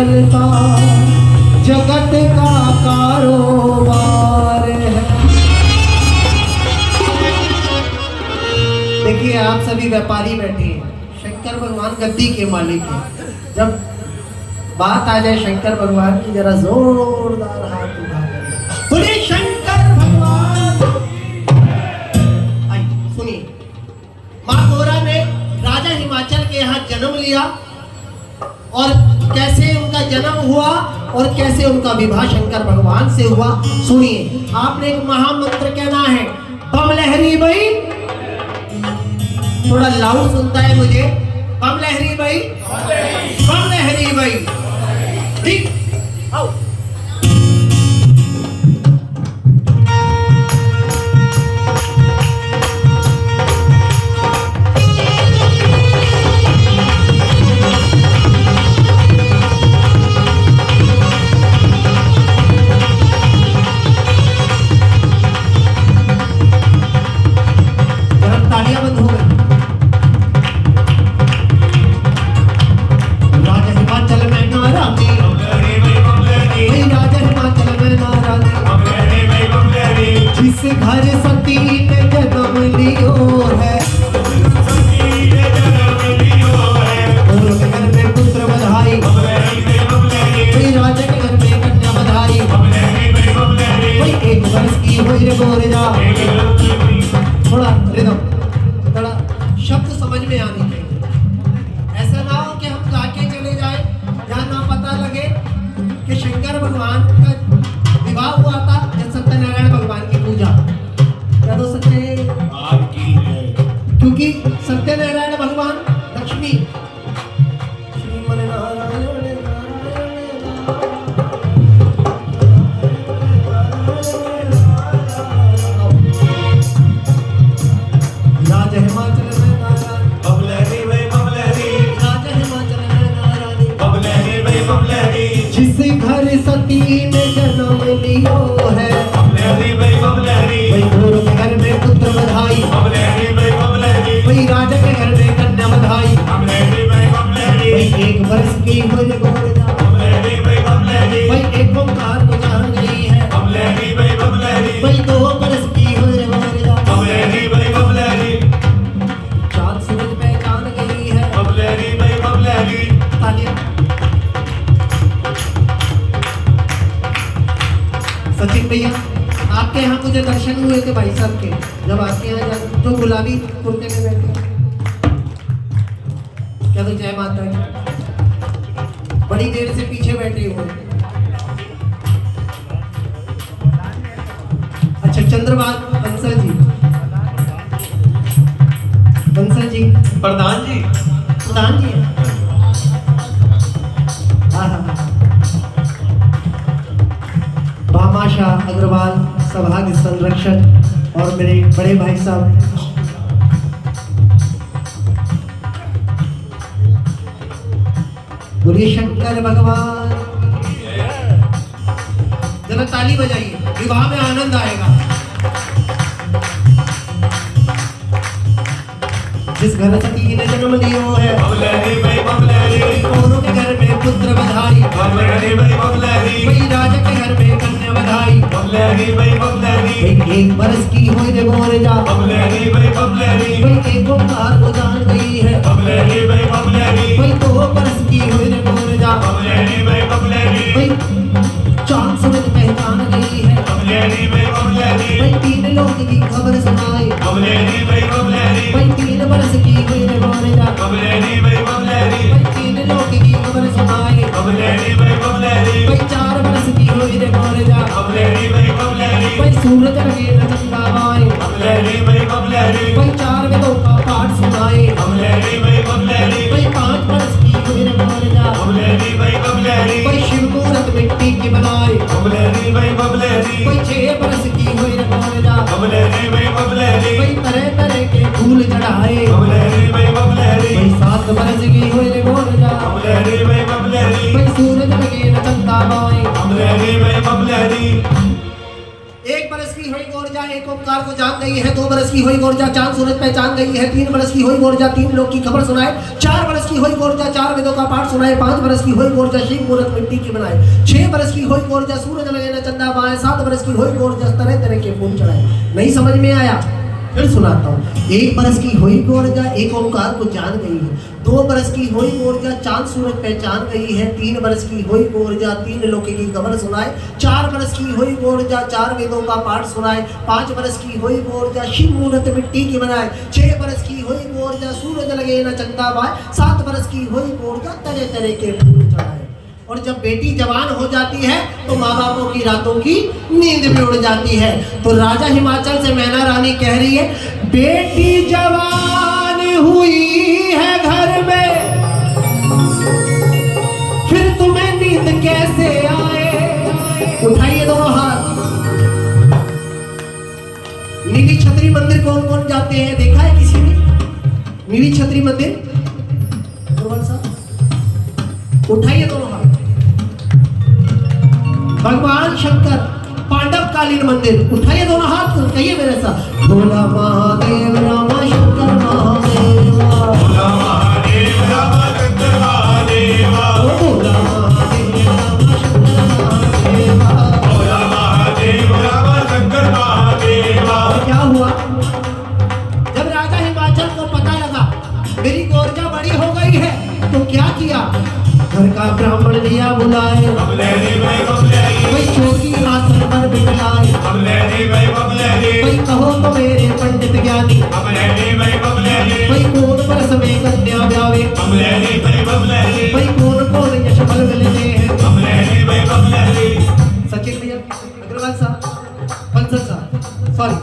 चलता जगत का कारोबार है। देखिए आप सभी व्यापारी बैठे हैं, शंकर भगवान गद्दी के मालिक हैं। जब बात आ जाए शंकर भगवान की जरा जोरदार हाथ उठा बोले शंकर भगवान। सुनिए, माँ गौरा ने राजा हिमाचल के यहाँ जन्म लिया और कैसे उनका जन्म हुआ और कैसे उनका विवाह शंकर भगवान से हुआ सुनिए। आपने एक महामंत्र कहना है, बम लहरी भाई, थोड़ा लाउड सुनता है मुझे। बम लहरी भाई, बम लहरी भाई, ठीक आओ। तालियां बंद हो गई। राजा हिमाचल में नाराजी, राजा हिमाचल में नाराजी, जिस घर सती ने जन्म लियो है, और घर में पुत्र बधाई, राजा के घर में कन्या बधाई, एक वर्ष की हुई रे गोरजा। थोड़ा रिदम, थोड़ा शब्द समझ में आने चाहिए। ऐसा ना हो कि हम गा के चले जाए जहाँ ना पता लगे कि शंकर भगवान का विवाह हुआ था या सत्यनारायण भगवान की पूजा। क्या तो सत्य है? क्योंकि सत्यनारायण भगवान लक्ष्मी जिस घर सती ने जन्म लियो है, वही गुरु के घर में पुत्र बधाई, वही राजा के घर में कन्या बधाई, वही एक वर्ष की हुई गोरजा, वही एक ओंकार को जान गई है, वही 2 वर्ष की हुई गोरजा, चांद सूरज पहचान गई है। तालियां। सचिन भैया आपके यहाँ मुझे दर्शन हुए थे भाई साहब के, जब आपके यहाँ जो गुलाबी कुर्ते में बैठे, क्या तो जय माता की, बड़ी देर से पीछे बैठे हुए। अच्छा चंद्रबाल बंसल जी, बंसल जी प्रधान जी, प्रधान जी हैं। भामाशाह अग्रवाल सौभाग्य संरक्षक और मेरे बड़े भाई साहब, बोलिए शंकर भगवान। जरा ताली बजाइए, विवाह में आनंद आएगा। जिस घर सती ने जन्म लियो है, औरों के घर में पुत्र बधाई, वही राजा के घर में कन्या बधाई, एक वर्ष की हुई रे गोरजा, वही एक ओंकार को जान गई है, वही 2 वर्ष की हुई रे गोरजा, वही चांद सूरज पहचान गई है, वही 3 लोग की खबर सुनाई, वही 3 वर्ष की हुई रे गोरजा, वही 3 लोग की खबर सुनाई, वही 4 वर्ष की हुई रे गोरजा, वही सूरज लगे न चंदा माए, वही 4 वेदों का पाठ सुनाए, वही 5 वर्ष की हुई रे गोरजा, वही शिव मूरत मिट्टी की बनाए, वही 6 वर्ष की हुई रे गोरजा, वही तरह तरह के फूल चढ़ाए, वही 7 वर्ष की हुई रे गोरजा, वही सूरज लगे न चंदा माए। 1 वर्ष की की हुई गोरजा एक ओंकार को जान गई है, 2 बरस की हुई गोरजा चांद सूरज पहचान गई है, 3 बरस की हुई गोरजा 3 लोग की खबर सुनाए, 4 बरस की हुई गोरजा 4 वेदों का पाठ सुनाए, 5 बरस की हुई गोरजा शिव मूर्त मिट्टी की बनाए, 6 बरस की हुई गोरजा सूरज लगे न चंदा पाए, 7 बरस की हुई गोरजा तरह तरह के फूल चढ़ाए। नहीं समझ में आया? फिर सुनाता हूँ। 1 बरस की हुई गोरजा एक ओंकार को जान गई है, 2 बरस की हुई गोरजा चांद सूरज पहचान गई है, 3 बरस की हुई गोरजा 3 लोक की खबर सुनाए, 4 बरस की हुई गोरजा 4 वेदों का पाठ सुनाए, 5 बरस की हुई गोरजा शिव मूर्त मिट्टी की बनाए, 6 बरस की हुई गोरजा सूरज लगे न चंदा पाए, 7 बरस की हुई गोरजा तरह तरह के फूल चढ़ाए। और जब बेटी जवान हो जाती है तो माँ बापों की रातों की नींद भी उड़ जाती है। तो राजा हिमाचल से मैना रानी कह रही है, बेटी जवान हुई है घर में, फिर तुम्हें नींद कैसे आए? उठाइए दोनों हाथ। नीली छतरी मंदिर कौन कौन जाते हैं, देखा है किसी ने? नीली छतरी मंदिर उठाइए दोनों हाथ। भगवान शंकर पांडव कालीन मंदिर उठाइए दोनों हाथ, कहिए मेरे साथ, भोला महादेव रामा शंकर महादेवा, भोला महादेव रामा शंकर महादेवा, भोला महादेव रामा शंकर महादेवा, भोला महादेव रामा शंकर महादेवा। क्या हुआ? जब राजा हिमाचल को पता लगा मेरी गोरजा बड़ी हो गई है तो क्या किया? घर का ब्राह्मण लिया बुलाए, भाई चौकी आसन पर बिठाए, भाई कहो तो मेरे पंडित ज्ञानी, भाई कौन बरस में कन्या ब्यावे, भाई कौन कौन यश फल मिलते हैं। सचिन भैया, अग्रवाल साहब, बंसल साहब, सॉरी,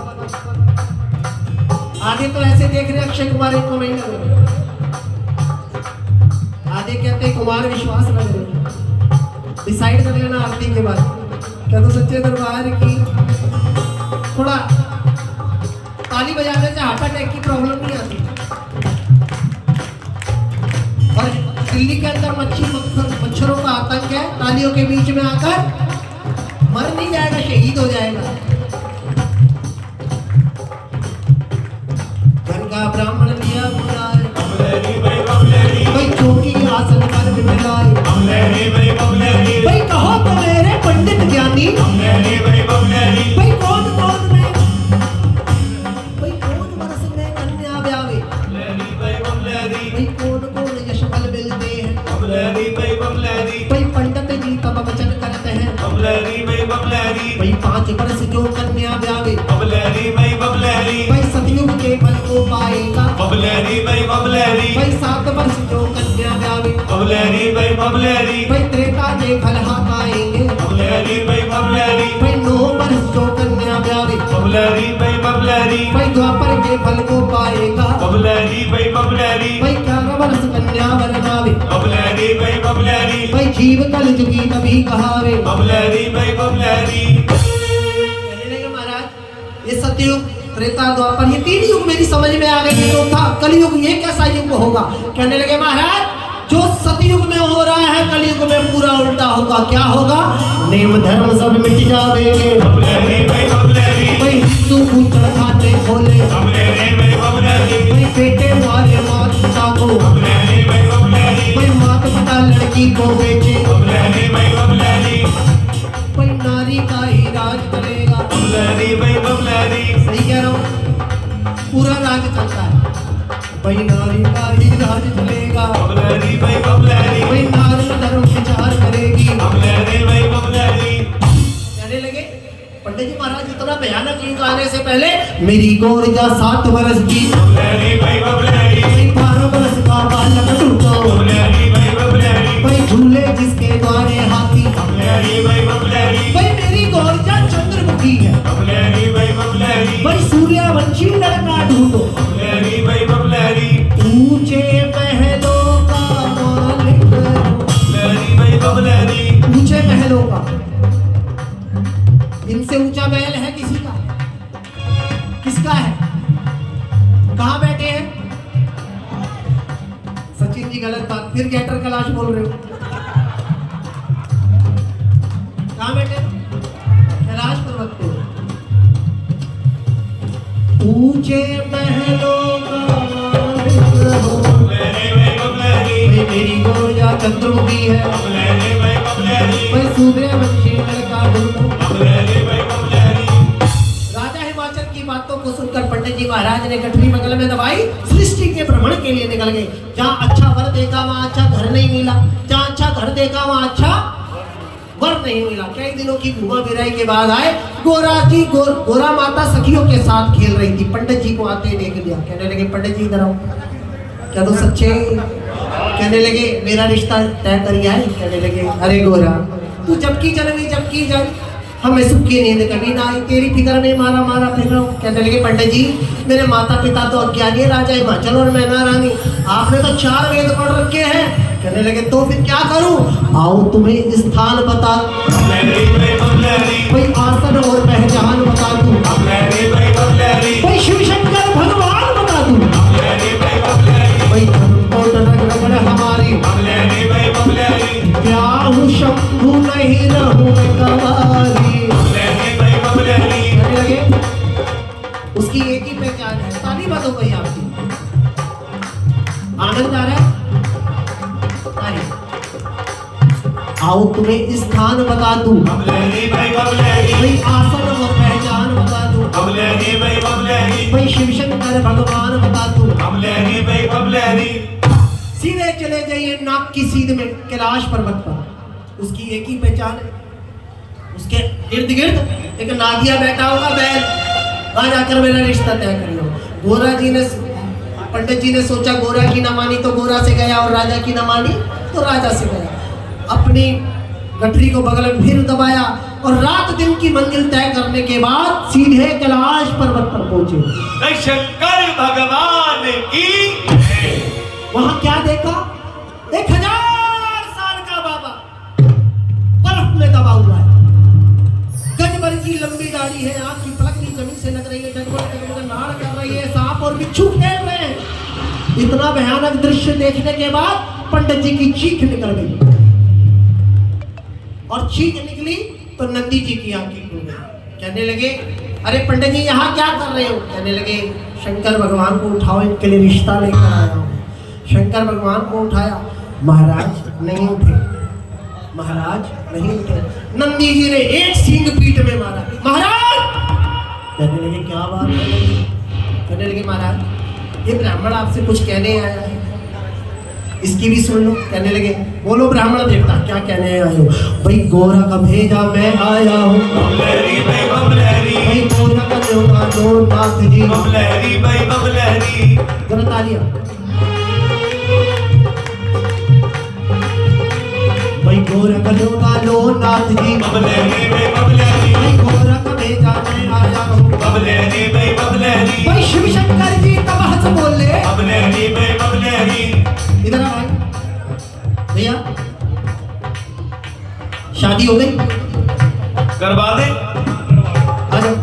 आगे तो ऐसे देख रहे अक्षय कुमार इनको नहीं लग रहे, आधे कहते कुमार विश्वास लग रहे। डिसाइड कर लेना आरती के बाद, क्या तो सच्चे दरबार की थोड़ा ताली बजाने से हार्ट अटैक की प्रॉब्लम नहीं आती। और दिल्ली के अंदर मच्छरों का आतंक है, तालियों के बीच में आकर मर नहीं जाएगा, शहीद हो जाएगा। घर का ब्राह्मण लिया बुलाए, भाई चौकी आसन पर बिठाए, भाई कहो तो मेरे पंडित ज्ञानी, भाई कौन कौन में, भाई कौन बरस में कन्या ब्यावे, भाई कौन कौन यश फल मिलते हैं। भाई पंडित जी तब वचन करते हैं, भाई 5 बरस जो कन्या ब्यावे, भाई सतयुग के फल को पाएगा, भाई 7 वर्ष जो कन्या ब्यावे, भाई त्रेता के फल हाथ आएंगे, भाई 9 वर्ष जो कन्या ब्यावे, भाई द्वापर के फल को पाएगा, भाई 11 वर्ष कन्या वर गावे, भाई जीव कल जुगी तभी कहावे। महाराज ये सतयुग त्रेता द्वापर ये 3 युग मेरी समझ में आ गई, तो था कलयुग ये कैसा युग होगा? कहने लगे महाराज जो सतयुग में हो रहा है कलयुग में पूरा उल्टा होगा। क्या होगा? नेम धर्म सब मिट जावेंगे, भाई हिंदू पूछड़ खाते खोले, भाई बेटे मारे मात पिता को, भाई मात पिता लड़की को बेचे, भाई नारी का ही राज चलेगा। सही कह रहा हूँ, पूरा राज चलता है, भाई नारी का ही राज चलेगा, भाई नारी धर्म विचार करेगी। कहने लगे पंडित जी महाराज इतना भयानक युग आने से पहले मेरी गोरजा 7 वर्ष की, 12 वर्ष का बालक टूटा, भाई झूले जिसके द्वारे हाथी, भाई मेरी गोरजा चंद्रमुखी है, भाई सूर्यवंशी लड़का ढूंढो, ऊंचे महलों का मालिक, ऊंचे महलों का, इनसे ऊंचा महल है किसी का? किसका है? कहाँ बैठे हैं? सचिन जी गलत बात, फिर गेटर कैलाश बोल रहे हो। कहाँ बैठे? कैलाश पर्वत पे। ऊंचे महलों का मालिक हो। भाई मेरी गोरिया चंद्रमुखी है, भाई सूर्यवंशी लड़का ढूंढो। राजा हिमाचल की बातों को सुनकर पंडित जी महाराज ने गठरी बगल में दबाई, सृष्टि के भ्रमण के लिए निकल गए। जहाँ अच्छा वर देखा वहाँ अच्छा घर नहीं मिला, जहाँ अच्छा घर देखा वहाँ अच्छा वर नहीं मिला। कई दिनों की घुमा फिराई के बाद आए, गोरा माता सखियों के साथ खेल रही थी। पंडित जी को आते ही देख लिया, कहने लगे पंडित जी इधर आओ। क्या तो सच्चे? कहने लगे मेरा रिश्ता तय कर आए। कहने लगे अरे गोरा तू जब की जन्मी हमें सुख की नींद कभी ना आई, तेरी फिक्र में मारा फिर रहा हूँ। कहने लगे पंडित जी मेरे माता पिता तो अज्ञानी राजा हिमाचल और मैना रानी, आपने तो 4 वेद पढ़ रखे हैं। कहने लगे तो फिर क्या करूं? आओ तुम्हें स्थान बता, कोई आसन और पहचान बता दूं, कोई शिव शंकर भगवान बता दूं, कोई धर्मकोट नगर हमारी, क्या हूँ शंभु नहीं रहूं मैं कवारी। कहने लगे उसकी एक ही पहचान है, ताली बातों गई आपकी। आनंद आ रहा है? आओ तुम्हें स्थान बता दूं, भाई आसन और पहचान बता दूं, भाई शिव शंकर भगवान बता दूं। सीधे चले जाइए नाक की सीध में कैलाश पर्वत पर, उसकी एक ही पहचान है। उसके इर्द गिर्द एक नागिया बैठा होगा बैल, वहां जाकर मेरा रिश्ता तय करियो। गोरा जी ने पंडित जी ने सोचा गोरा की न मानी तो गोरा से गया, और राजा की न मानी तो राजा से गया। अपनी गठरी को बगल में फिर दबाया और रात दिन की मंजिल तय करने के बाद सीधे कैलाश पर्वत पर पहुंचे। शंकर भगवान की वहां क्या देखा? 1000 साल का बाबा बर्फ में दबा हुआ है, गज भर की लंबी दाढ़ी है, आंख की पलक भी जमीन से लग रही है, डगमग नाड़ कर रही है, सांप और बिच्छू खेल रहे हैं। इतना भयानक दृश्य देखने के बाद पंडित जी की चीख निकल गई, और चीख निकली तो नंदी जी की आंखें खुल गई। कहने लगे अरे पंडित जी यहाँ क्या कर रहे हो? कहने लगे शंकर भगवान को उठाओ, इनके लिए रिश्ता लेकर आया हूँ। शंकर भगवान को उठाया, महाराज नहीं उठे, महाराज नहीं उठे। नंदी जी ने एक सींग पीठ में मारा, महाराज। कहने लगे क्या बात है? कहने लगे महाराज ये ब्राह्मण आपसे कुछ कहने आया है, इसकी भी सुन लो। कहने लगे बोलो ब्राह्मण देवता क्या कहने आए हो? भाई गोरा का भेजा मैं आया हूँ, भाई गोरा का देवता दो नाथ जी, जरा तालियां। भाई गोरा का देवता लो नाथ जी, भाई गोरा का भेजा मैं आया हूँ, भाई शिव शंकर जी तब हंस बोले। इधर आ भाई भैया, शादी हो गई? करवा दे। आ जाओ,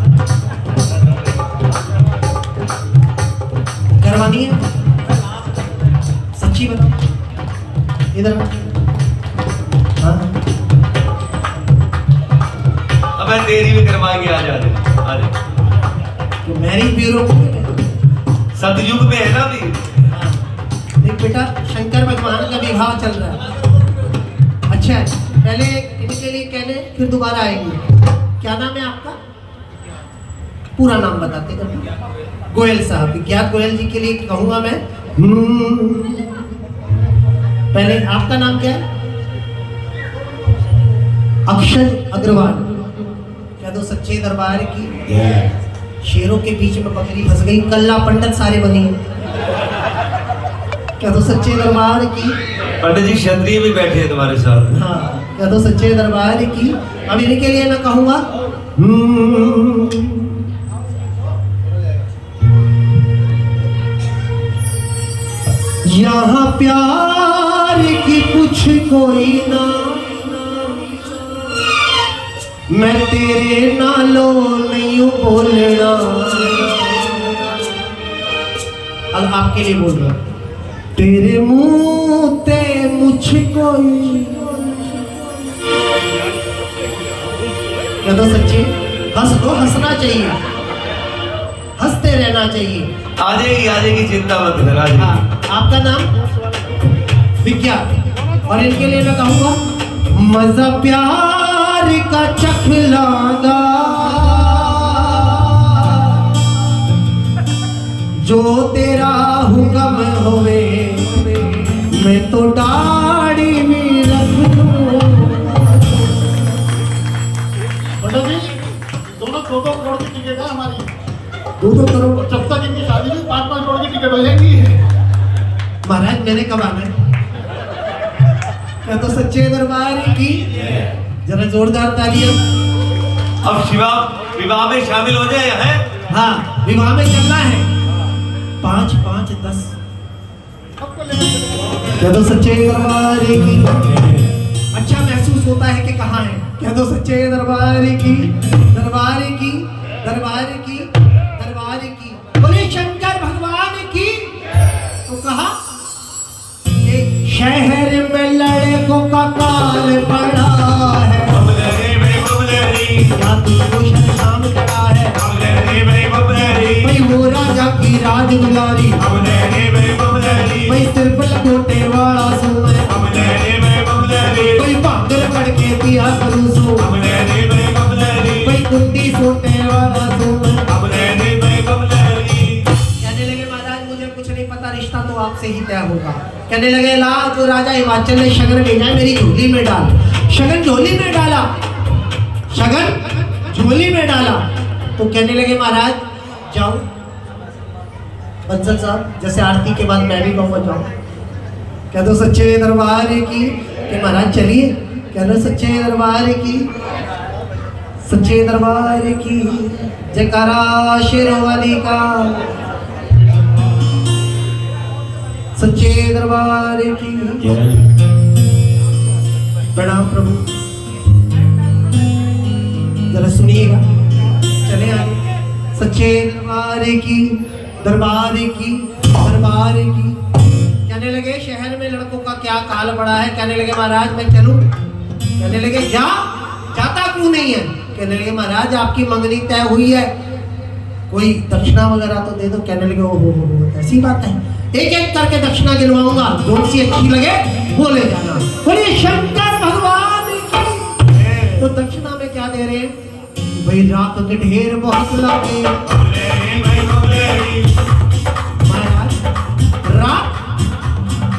करवानी है? सच्ची बताओ, इधर हाँ। अब तेरी भी करवाएंगे, आ जा तो मैरिज ब्यूरो सतयुग में है ना अभी। देख बेटा शंकर भगवान का विवाह चल रहा है। अच्छा है, पहले इनके लिए कहने फिर दोबारा आएंगे। क्या नाम है आपका? पूरा नाम बताते कर। गोयल साहब, विख्यात गोयल जी के लिए कहूंगा मैं। पहले आपका नाम क्या है? अक्षय अग्रवाल। क्या दो सच्चे दरबार की? शेरों के बीच में बकरी फंस गई, कल्ला पंडित सारे बनी। क्या तो सच्चे दरबार की? पंडित जी क्षत्रिय भी बैठे हैं तुम्हारे साथ। हाँ, क्या तो सच्चे दरबार की। अब इनके लिए मैं कहूंगा यहाँ प्यार की कुछ कोई ना, मैं तेरे नालों नहीं बोलना। अब आपके लिए बोल रहा हूं, तेरे मुंह ते मुझको क्या तो सच्ची हंस दो, हंसना चाहिए, हंसते रहे। रहना चाहिए। आ जाएगी, चिंता मत कर, आ हाँ, जाएगी। आपका नाम विज्ञान, और इनके लिए मैं कहूँगा मजा प्यार का चखलागा, जो तेरा हुक्म होवे मैं तो दाढ़ी में रख लूं। पंडित जी, दोनों 2-2 करोड़ की टिकट है हमारी। 2-2 करोड़? जब तक इनकी शादी नहीं 5-5 करोड़ की टिकट हो जाएगी। महाराज मैंने कब आना है? क्या तो सच्चे दरबार की जरा जोरदार तालियां। अब शिवा विवाह में शामिल हो जाए हैं। हाँ, विवाह में चलना है। 5-5-10 सबको लेकर चलेंगे। क्या तो सच्चे दरबार की। अच्छा महसूस होता है कि कहाँ है। क्या तो सच्चे दरबार की, दरबार की, दरबार की, दरबार की। बोले शंकर भगवान की। तो कहा शहर में लड़कों का काल पड़ा है, या तुझको शर्म चढ़ा है, भाई वो राजा की राज दुलारी, भाई सिर्फ लकोटे वाला सो है, भाई भांगर पड़के पिया करूं सो, भाई कुंडी सोटे वाला सो है। कहने लगे महाराज मुझे कुछ नहीं पता, रिश्ता तो आपसे ही तय होगा। कहने लगे ला तो राजा हिमाचल ने शगन भेजा है, मेरी झोली में डाल। शगन झोली में डाला, शगन झोली में डाला। तो कहने लगे महाराज जाओ। बंसल साहब जैसे आरती के बाद मैं भी कहूँगा जाओ। कह दो सच्चे दरबार की कि महाराज चलिए। कह दो सच्चे दरबार की, सच्चे दरबार की जयकारा शेरोवाली का, सच्चे दरबार की। प्रणाम प्रभु, जरा सुनिएगा, चले आगे। सच्चे दरबार की, दरबार की, दरबार की। कहने लगे शहर में लड़कों का क्या काल पड़ा है। कहने लगे महाराज मैं चलूं। कहने लगे जा, जाता क्यों नहीं है। कहने लगे महाराज आपकी मंगनी तय हुई है, कोई दक्षिणा वगैरह तो दे दो। कहने लगे ओहो ऐसी बात है, एक एक करके दक्षिणा गिनवाऊंगा, जो सी अच्छी लगे वो ले जाना। बोलिए शंकर भगवान की। तो दक्षिणा में क्या दे रहे हैं भाई? राख के ढेर बहुत लागे महाराज। राख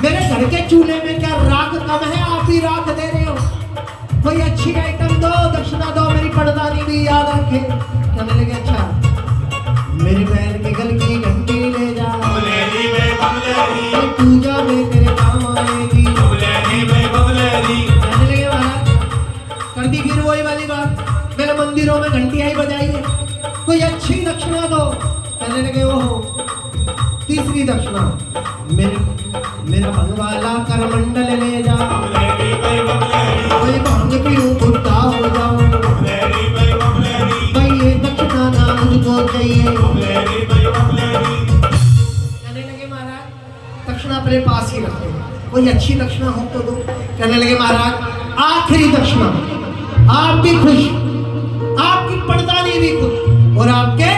मेरे घर के चूल्हे में क्या राख कम है? आप ही राख दे रहे हो। कोई अच्छी आइटम दो, दक्षिणा दो, मेरी पड़दानी भी याद रखे। कहने लगे अच्छा मेरी बहन के गल की घंटी ले जा, पूजा में तेरे काम आएगी। कहने लगे महाराज कर दी फिर वही वाली बात, मेरे मंदिरों में घंटियां ही बजाइए, कोई अच्छी दक्षिणा दो। कहने लगे ओहो तीसरी दक्षिणा मेरा भंगवाला करमंडल ले जा, कोई भांग पीऊं बुढ़ा हो जाऊं, भाई ये दक्षिणा ना मुझको चाहिए। कहने लगे महाराज दक्षिणा अपने पास ही रखो, कोई अच्छी दक्षिणा हो तो दो। कहने लगे महाराज आखिरी दक्षिणा, आप भी खुश, आपकी पड़दानी भी खुश और आपके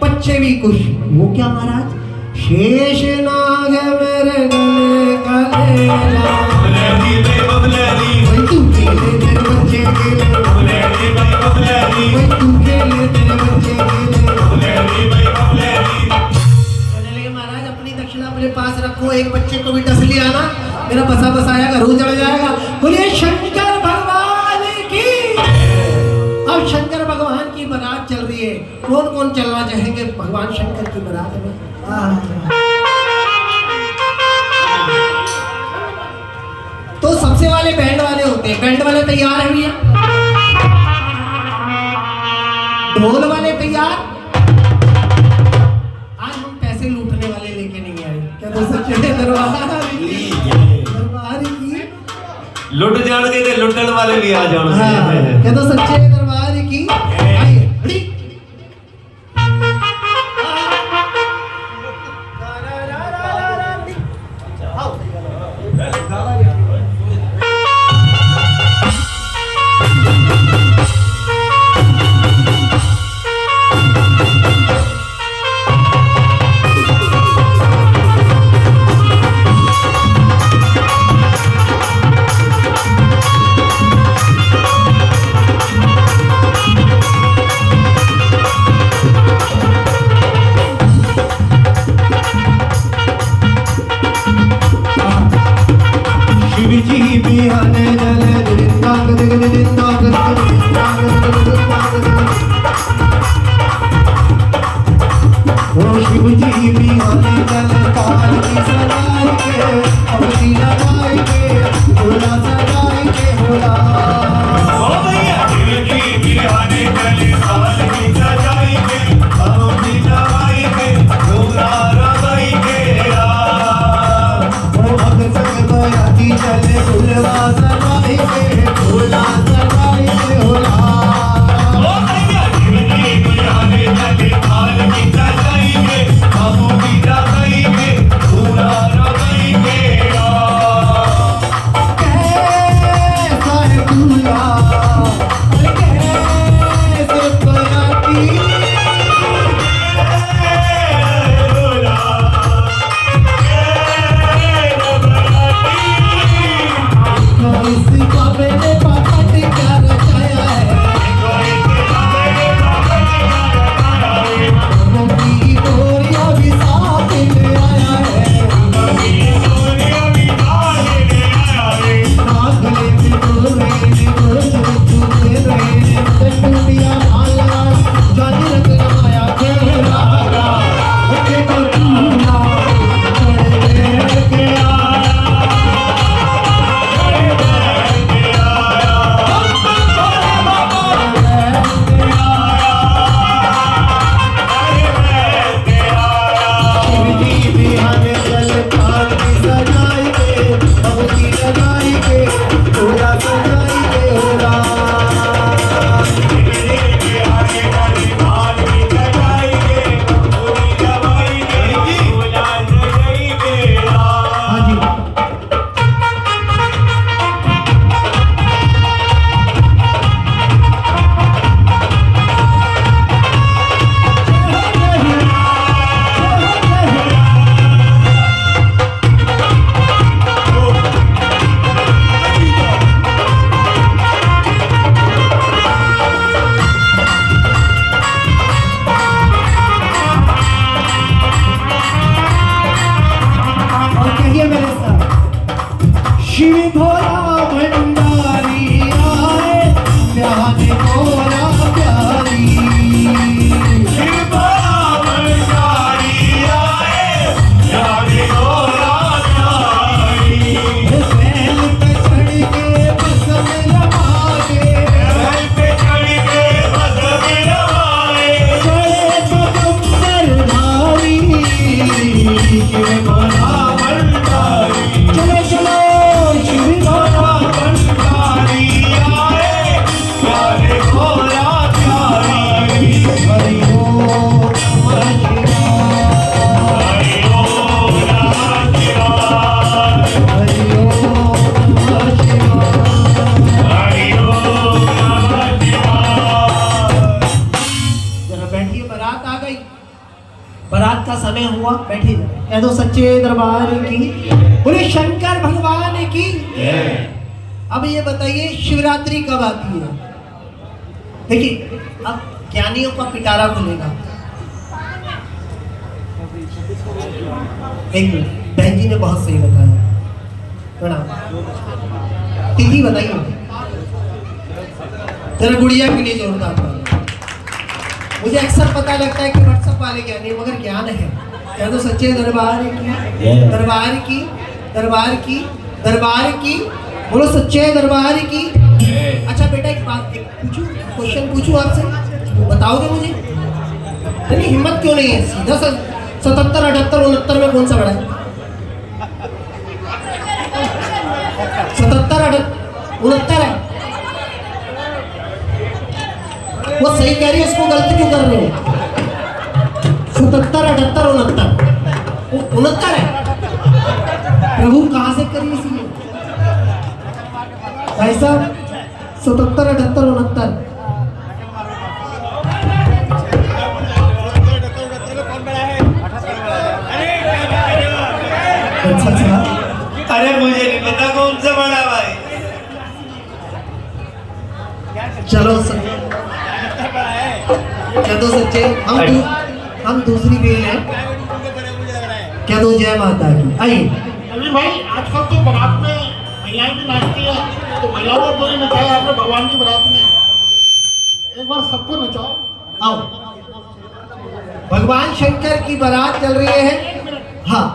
बच्चे भी खुश। वो क्या महाराज? शेष नाग मेरे गले का लेला, भाई तू के लिए तेरे बच्चे के लिए, भाई तू के लिए तेरे बच्चे के लिए। कहने लगे महाराज अपनी दक्षिणा अपने पास रखो, एक बच्चे को भी डस लिया ना मेरा बसा बसाया घर उजड़ जाएगा। बोलिए शंकर भगवान की। अब शंकर भगवान की बारात चल रही है, कौन कौन चलना चाहेंगे भगवान शंकर की बारात में? तो सबसे वाले बैंड वाले होते हैं, बैंड वाले तैयार है भैया, ढोल वाले तैयार। आज हम पैसे लूटने वाले लेके नहीं आए। क्या तो सच्चे दरबार की लुट जान के ते लुटन वाले भी आ जान। हाँ, क्या तो सच्चे दरबार की। आइए रेडी? शिव जी बिहाने चल पाल की सजाई के अपनी लगाई के होला सजाई के होला ओ भैया शिव जी बिहाने चले पाल की सजाई के अपनी लगाई के होला रगाई के ओ भक्त संग बयाती चले फुलवा सजाई के होला सजाई के होला ओ भैया शिव जी बिहाने चले पाल की सजाई के अपनी लगाई के होला रगाई के कैसा है दूल्हा कैसे बयाती इस बाबे ने पापा क्या रचाया है की गोरिया भी साथ में आया है नागले में गोरे ने गोरे चुके रहे ने दुनिया माला जानी रख आया खेला ओके तो दूल्हा चढ़ के शिव जी बिहाने चल पाल की सजाई के भगवती लगाई के होला सजाई के होला हाँ जी और कहिए मेरे साथ शिव भोला भंडारी आए प्यारे भोला प्यारी बैल पे चढ़ के बस में रमाए चढ़े पगंबर धारी शिव भोला चलो चलो शिव भोला हरि ओम नमः शिवाय हरि ओम नमः शिवाय जरा बैठिए बारात आ गई बारात का समय हुआ बैठिए कह दो सच्चे दरबार की बोले शंकर भगवान की अब ये बताइए शिवरात्रि कब आती है देखिए अब ज्ञानियों का पिटारा खुलेगा एक मिनट बहन जी ने बहुत सही बताया प्रणाम तिथि बताइए जरा गुड़िया के लिए जोरदार ताली। मुझे अक्सर पता लगता है कि व्हाट्सएप वाले ज्ञानी मगर ज्ञान है कह दो सच्चे दरबार की दरबार की दरबार की दरबार की बोलो सच्चे दरबार की अच्छा बेटा एक बात एक पूछूं क्वेश्चन पूछूं आपसे बताओगे मुझे नहीं हिम्मत क्यों नहीं है सीधा 77 78 69 में कौन सा बड़ा है 77 69 है वो सही कह रही है उसको गलत क्यों कर रहे हो 77 78 69 69 है प्रभु कहाँ से करिए इसीलिए भाई साहब 77 78 69 अच्छा अरे मुझे नहीं पता कौन सा बड़ा भाई चलो क्या दो सच्चे हम दूसरी बेल है क्या दो जय माता की आइए अभी भाई आजकल तो बारात में महिलाएं भी नाचती है तो महिलाओं को तो नहीं नचाया आपने भगवान की बारात में एक बार सबको नचाओ आओ भगवान शंकर की बारात चल रही है। हाँ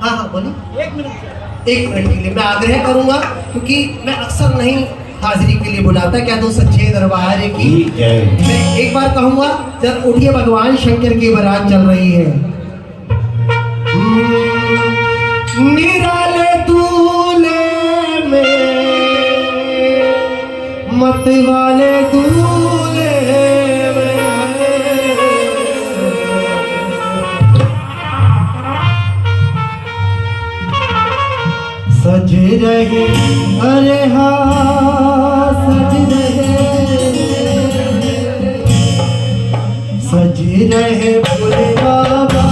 हाँ हाँ बोलिए। 1 मिनट के लिए मैं आग्रह करूंगा, क्योंकि मैं अक्सर नहीं हाजिरी के लिए बुलाता। क्या तो सच्चे दरबार की मैं एक बार कहूंगा, जब उठिए, भगवान शंकर की बारात चल रही है। निराले दूल्हे में मत वाले दूल्हे में सज रहे, अरे हाँ सज रहे भोले बाबा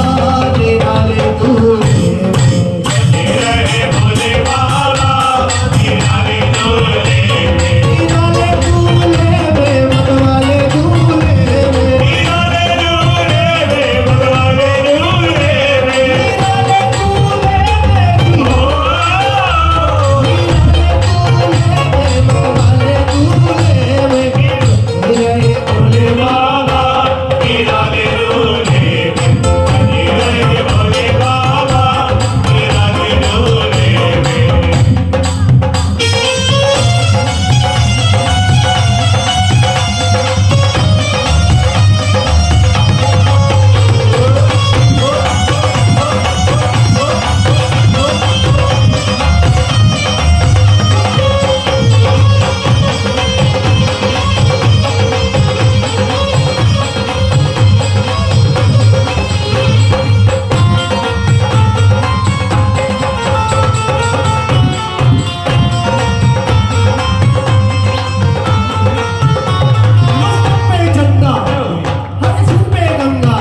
निराले दूल्हे में। रहे भोले बाबा निराले दूल्हे में। निराले दूल्हे में मत वाले दूल्हे में। निराले दूल्हे में मत वाले दूल्हे में। निराले दूल्हे में मत वाले दूल्हे में। रहे भोले बाबा निराले दूल्हे में। रहे भोले बाबा निराले दूल्हे में। मस्तक पे चंदा, हर सिर पे गंगा।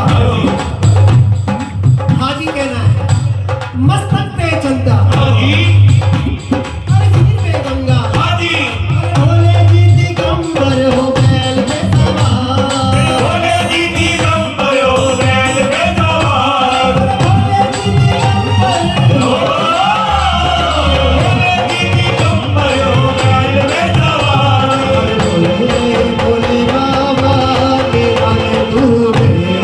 हाजी कहना है, मस्तक पे चंदा, हाजी हर सिर पे गंगा। हाजी भोले जी दिगंबर हो बैल पे सवार। भोले जी दिगंबर हो बैल पे सवार। भोले जी दिगंबर हो भोले जी दिगंबर हो बैल पे सवार। भोले भोले बाबा निराले दूल्हे में।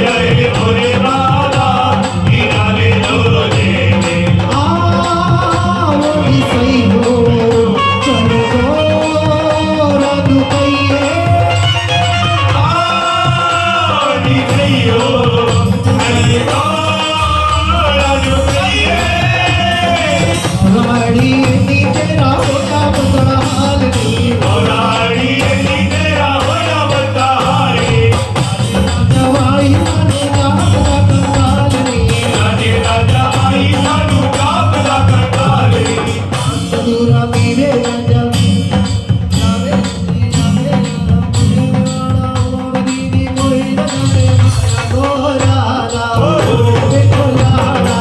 रहे भोले बाबा निराले दूल्हे में। आओ भी सही हो, चलो रघु कहिए। आदि सैयो हरि राजू कहिए। हमारी तेरा होता बड़ा हाल नहीं। होराड़ी एली तेरा होया बताए। दवाई माने का बड़ा कंगाल नहीं। राजे राजा आई सानू काबला करताले। दूरा पीवे जब जावे जावे दीदी कोई लगाए गोरा देखो लाला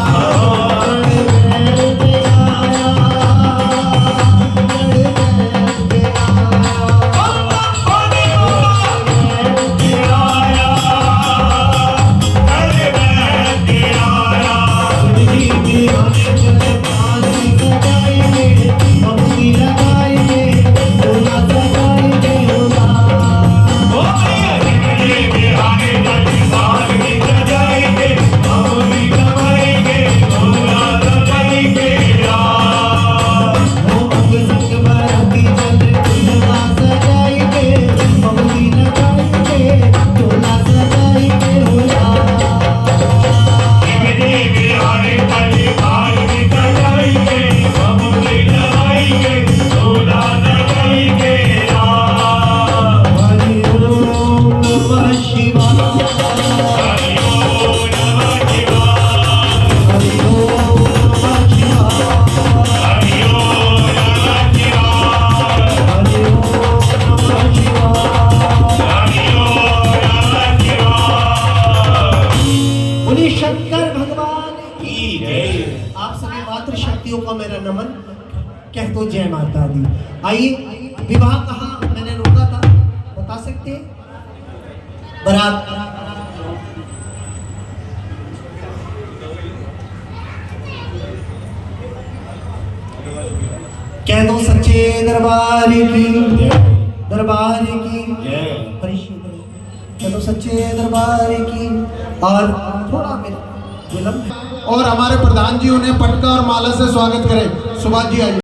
मातृशक्तियों को मेरा नमन, कह तो जय माता दी। आइए, विवाह कहाँ मैंने रोका था बता सकते हैं? बारात कह दो सच्चे दरबार की, दरबार की जय। परिषद। चलो सच्चे दरबार की। और थोड़ा विलंब। और हमारे प्रधान जी उन्हें पटका और माला से स्वागत करें। सुभाष जी आइए।